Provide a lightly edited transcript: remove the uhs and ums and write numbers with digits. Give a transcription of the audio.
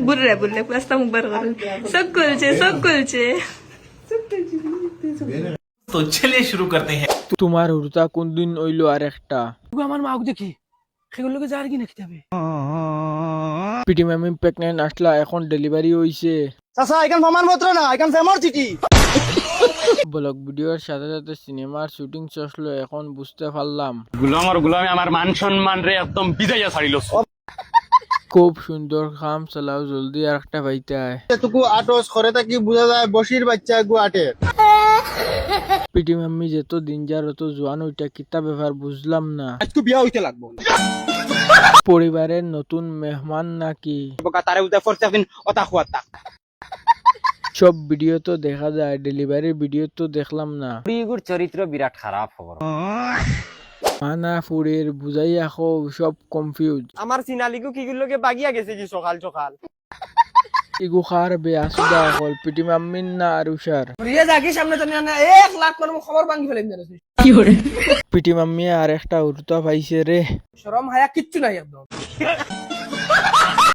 বুড়ে বুড়লে পাস্তা মুখবার করেন সব করছে तो चलिए शुरू करते हैं। তোমার হুরতা কোন দিন হইলো আর একটা আমার মা দেখি সেগুলোকে যার কি নাকি যাবে পিটি মামি প্রেগনেন্ট আসলা এখন ডেলিভারি হইছে চাচা এখান প্রমাণ পত্র না এখান ফেমর চিঠি ব্লগ ভিডিওর সাথে সাথে সিনেমার শুটিং চললো এখন বুঝতে পারলাম গুলাম আর গুলামে আমার মান সম্মান রে একদম বিদাইয়া ছাড়িল। খুব সুন্দর কাম চালাও জলদি আর একটা পাইতে আয় এতটুকু আটস করে থাকি বোঝা যায় বসির বাচ্চা গু আটে পিটি মাম্মি যেত দিন যার অত জোয়ান ওইটা কিতা ব্যাপার বুঝলাম না আজকে বিয়া হইতে লাগবো পরিবারের নতুন মেহমান নাকি তারে উদা ফরতে দিন ওটা খুয়াতা সব ভিডিও তো দেখা যায় ডেলিভারির ভিডিও তো দেখলাম না বুড়িগুর চরিত্র বিরাট খারাপ খবর। মানা ফুড়ের বুঝাই আখো সব কনফিউজ আমার সিনালিগু কিগুলোকে বাগিয়া গেছে কি সকাল সকাল ইগু খার বেয়া সুদা হল পিটি মাম্মিন না আর উষার রিয়া জাকি সামনে তো না 1 লাখ করে খবর ভাঙি ফেলেন না পিটি মাম্মি আর একটা উর্তা পাইছে রে শরম হায়া কিচ্ছু নাই একদম